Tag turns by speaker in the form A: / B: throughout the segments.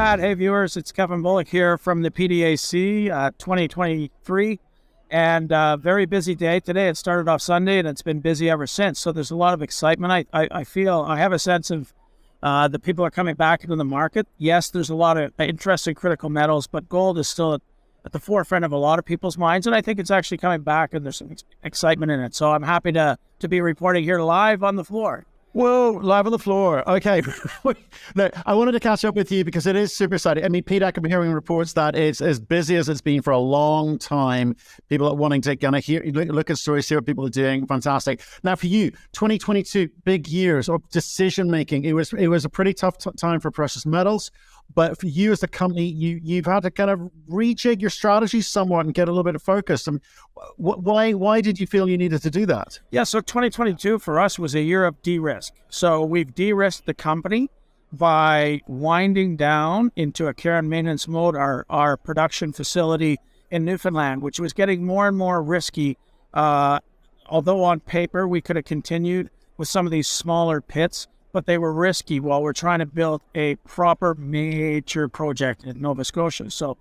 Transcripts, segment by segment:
A: Matt. Hey, viewers. It's Kevin Bullock here from the PDAC 2023. And very busy day today. It started off Sunday, and it's been busy ever since. So there's a lot of excitement. I feel, I have a sense of the people are coming back into the market. Yes, there's a lot of interest in critical metals, but gold is still at the forefront of a lot of people's minds. And I think it's actually coming back, and there's some excitement in it. So I'm happy to be reporting here live on the floor.
B: Whoa, live on the floor. Okay. Now, I wanted to catch up with you because it is super exciting. I mean, PDAC, I'm hearing reports that it's as busy as it's been for a long time. People are wanting to kind of look at stories, see what people are doing. Fantastic. Now, for you, 2022, big years of decision-making. It was a pretty tough time for precious metals. But for you as a company, you've had to kind of rejig your strategy somewhat and get a little bit of focus. And why did you feel you needed to do that?
A: Yeah, so 2022 for us was a year of de-risk. So we've de-risked the company by winding down into a care and maintenance mode our production facility in Newfoundland, which was getting more and more risky. Although on paper we could have continued with some of these smaller pits, but they were risky while we're trying to build a proper major project in Nova Scotia. So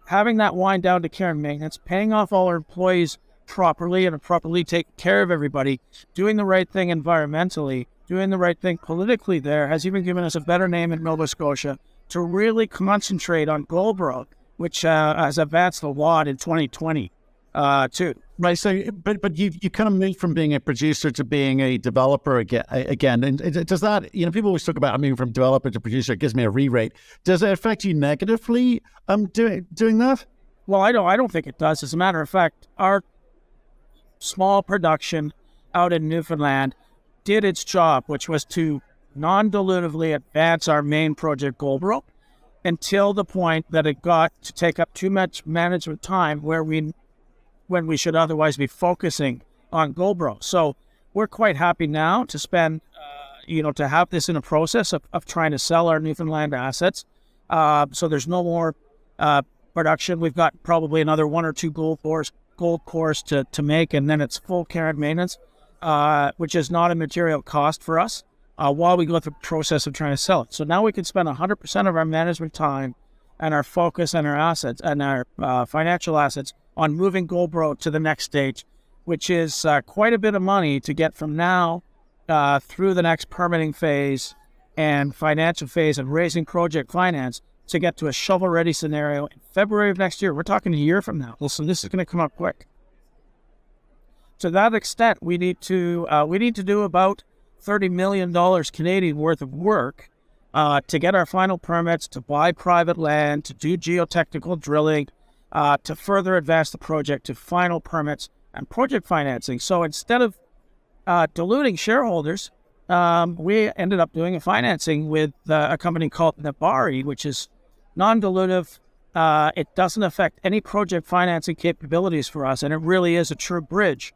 A: having that wind down to care and maintenance, paying off all our employees properly and properly taking care of everybody, doing the right thing environmentally, doing the right thing politically there has even given us a better name in Nova Scotia to really concentrate on Goldboro, which has advanced a lot in 2020 too.
B: Right. So, but you kind of moved from being a producer to being a developer again. And does that, people always talk about moving from developer to producer. It gives me a re-rate. Does it affect you negatively? Doing that?
A: Well, I don't think it does. As a matter of fact, our small production out in Newfoundland did its job, which was to non-dilutively advance our main project, Goldboro, until the point that it got to take up too much management time when we should otherwise be focusing on Goldboro. So we're quite happy now to spend, to have this in a process of trying to sell our Newfoundland assets. So there's no more production. We've got probably another one or two gold cores to make, and then it's full care and maintenance, which is not a material cost for us while we go through the process of trying to sell it. So now we can spend 100% of our management time and our focus and our assets and our financial assets on moving Goldboro to the next stage, which is quite a bit of money to get from now through the next permitting phase and financial phase and raising project finance to get to a shovel-ready scenario in February of next year. We're talking a year from now. So this is going to come up quick. To that extent, we need to do about $30 million Canadian worth of work to get our final permits, to buy private land, to do geotechnical drilling, to further advance the project to final permits and project financing. So instead of diluting shareholders, we ended up doing a financing with a company called Nebari, which is non-dilutive. It doesn't affect any project financing capabilities for us, and it really is a true bridge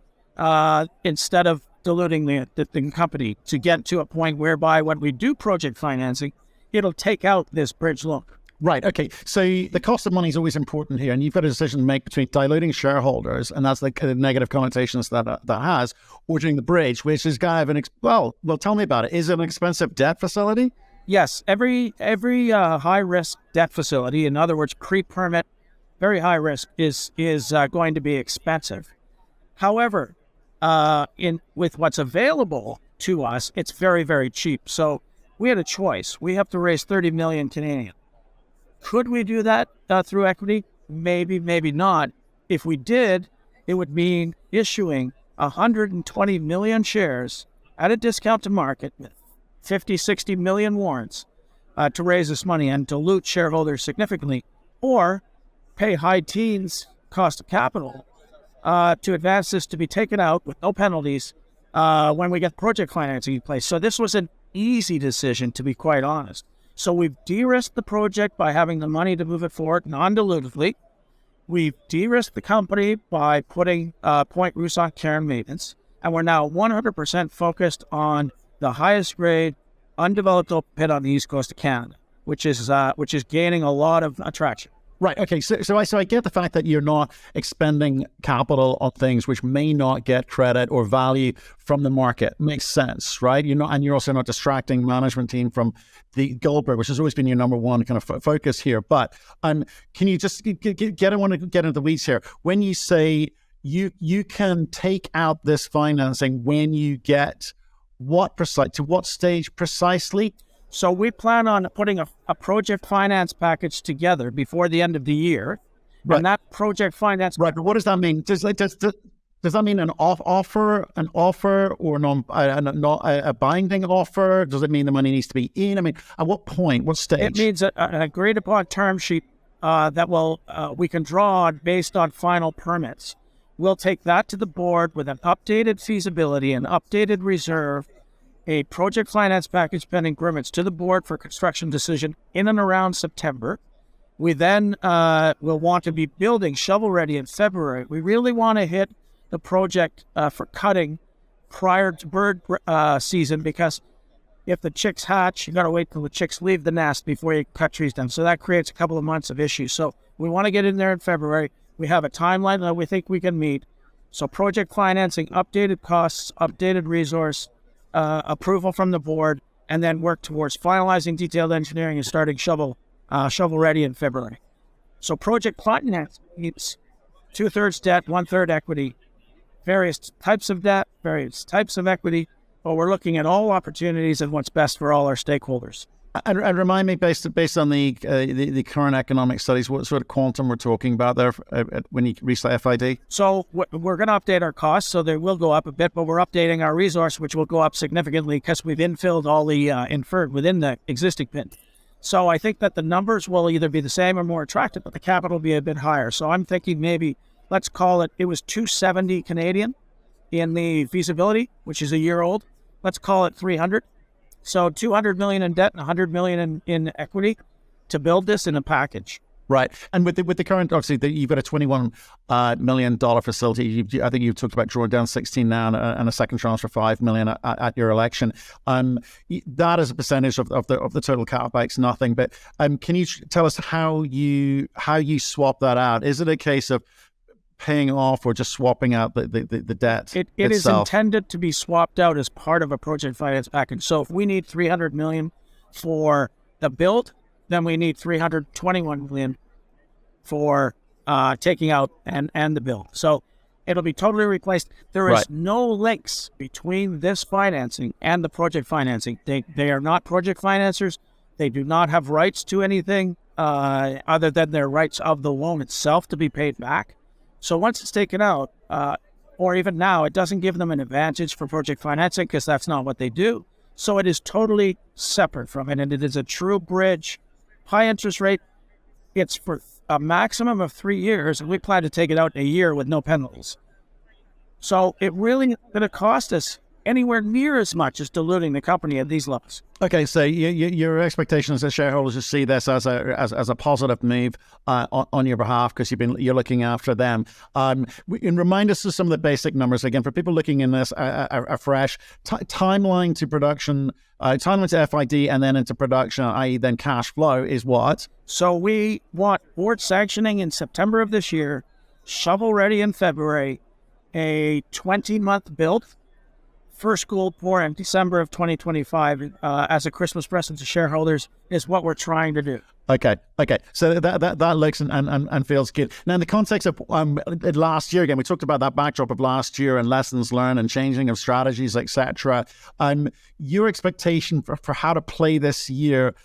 A: instead of diluting the company to get to a point whereby when we do project financing, it'll take out this bridge loan.
B: Right. Okay. So the cost of money is always important here, and you've got a decision to make between diluting shareholders, and that's the negative connotations that has, or doing the bridge, which is kind of well, tell me about it. Is it an expensive debt facility?
A: Yes. Every high risk debt facility, in other words, pre-permit, very high risk, is going to be expensive. However, with what's available to us, it's very, very cheap. So we had a choice. We have to raise 30 million Canadian. Could we do that through equity? Maybe, maybe not. If we did, it would mean issuing 120 million shares at a discount to market with 50, 60 million warrants to raise this money and dilute shareholders significantly, or pay high teens cost of capital to advance this to be taken out with no penalties when we get project financing in place. So this was an easy decision, to be quite honest. So we've de-risked the project by having the money to move it forward non-dilutively. We've de-risked the company by putting Point Rousse on care and maintenance. And we're now 100% focused on the highest grade, undeveloped open pit on the east coast of Canada, which is gaining a lot of attraction.
B: Right. Okay. So I get the fact that you're not expending capital on things which may not get credit or value from the market. Makes sense, right? You're not, and you're also not distracting management team from the Goldboro, which has always been your number one kind of focus here. But can you just I want to get into the weeds here. When you say you can take out this financing when you get to what stage precisely?
A: So we plan on putting a project finance package together before the end of the year.
B: Right.
A: And that project finance...
B: Right, but what does that mean? Does that mean an offer, or a binding offer? Does it mean the money needs to be in? I mean, at what point, what stage?
A: It means an agreed upon term sheet that we can draw on based on final permits. We'll take that to the board with an updated feasibility, an updated reserve, a project finance package pending permits to the board for construction decision in and around September. We then will want to be building shovel ready in February. We really want to hit the project for cutting prior to bird season, because if the chicks hatch, you got to wait till the chicks leave the nest before you cut trees down. So that creates a couple of months of issues. So we want to get in there in February. We have a timeline that we think we can meet. So project financing, updated costs, updated resource, approval from the board, and then work towards finalizing detailed engineering and starting shovel ready in February. So project finance needs 2/3 debt, 1/3 equity, various types of debt, various types of equity, but we're looking at all opportunities and what's best for all our stakeholders.
B: And remind me, based on the current economic studies, what sort of quantum we're talking about there when you reach the FID?
A: So we're going to update our costs, so they will go up a bit, but we're updating our resource, which will go up significantly because we've infilled all the inferred within the existing pit. So I think that the numbers will either be the same or more attractive, but the capital will be a bit higher. So I'm thinking maybe, let's call it was 270 Canadian in the feasibility, which is a year old. Let's call it 300. So 200 million in debt and 100 million in equity to build this in a package.
B: Right. And with the current, obviously, you've got a $21 million facility. I think you've talked about drawing down 16 now and a second tranche for $5 million at your election. That is a percentage of the total capex, nothing. But can you tell us how you swap that out? Is it a case of paying off or just swapping out the debt?
A: It is intended to be swapped out as part of a project finance package. So if we need 300 million for the build, then we need 321 million for taking out and the build. So it'll be totally replaced. There is no links between this financing and the project financing. They are not project financiers. They do not have rights to anything other than their rights of the loan itself to be paid back. So once it's taken out, or even now, it doesn't give them an advantage for project financing because that's not what they do. So it is totally separate from it, and it is a true bridge, high interest rate. It's for a maximum of 3 years, and we plan to take it out in a year with no penalties. So it really is going to cost us anywhere near as much as diluting the company at these levels. Okay,
B: so your expectations as shareholders to see this as a positive move on your behalf because you're looking after them. And remind us of some of the basic numbers again for people looking in this afresh. Timeline to production, timeline to FID, and then into production, i.e., then cash flow is what?
A: So we want board sanctioning in September of this year, shovel ready in February, a 20-month build. First gold pour in December of 2025 as a Christmas present to shareholders is what we're trying to do.
B: Okay. So that looks and feels good. Now, in the context of last year, again, we talked about that backdrop of last year and lessons learned and changing of strategies, etc. Your expectation for how to play this year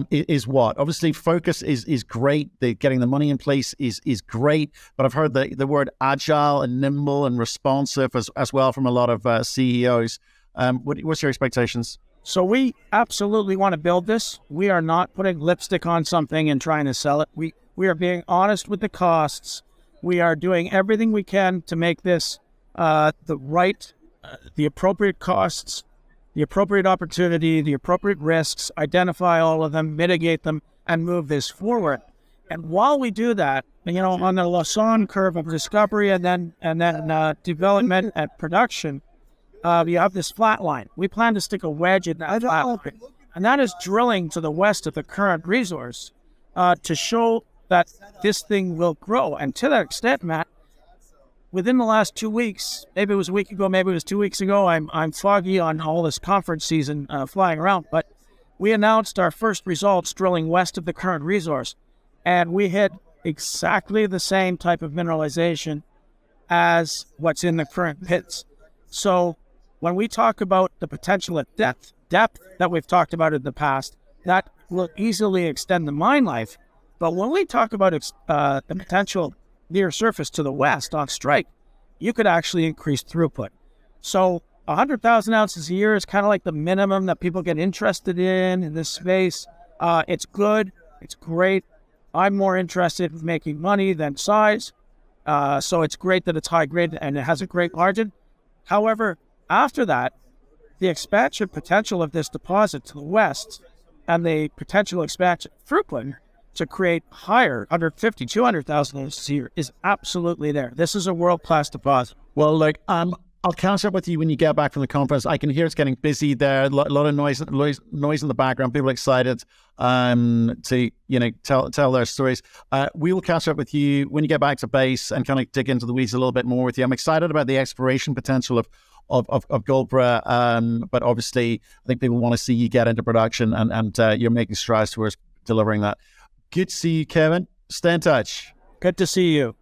B: is what? Obviously, focus is great. Getting the money in place is great. But I've heard the word agile and nimble and responsive as well from a lot of CEOs. What's your expectations?
A: So we absolutely want to build this. We are not putting lipstick on something and trying to sell it. We are being honest with the costs. We are doing everything we can to make this the appropriate costs, the appropriate opportunity, the appropriate risks, identify all of them, mitigate them, and move this forward. And while we do that, on the Lassonde curve of discovery and then development and production, you have this flat line. We plan to stick a wedge in that flat line, and that is drilling to the west of the current resource to show that this thing will grow. And to that extent, Matt, within the last 2 weeks, maybe it was a week ago, maybe it was 2 weeks ago, I'm foggy on all this conference season flying around, but we announced our first results drilling west of the current resource, and we hit exactly the same type of mineralization as what's in the current pits. So when we talk about the potential at depth that we've talked about in the past, that will easily extend the mine life. But when we talk about the potential near surface to the west on strike, you could actually increase throughput. So 100,000 ounces a year is kind of like the minimum that people get interested in this space. It's good. It's great. I'm more interested in making money than size. So it's great that it's high grade and it has a great margin. However, after that, the expansion potential of this deposit to the west and the potential expansion throughput to create higher 150, 200,000 ounces a year is absolutely there. This is a world-class deposit.
B: Well, look, I'll catch up with you when you get back from the conference. I can hear it's getting busy there. A lot of noise in the background. People excited to tell their stories. We will catch up with you when you get back to base and kind of dig into the weeds a little bit more with you. I'm excited about the exploration potential of Goldboro, but obviously I think people want to see you get into production and you're making strides towards delivering that. Good to see you, Kevin. Stay in touch.
A: Good to see you.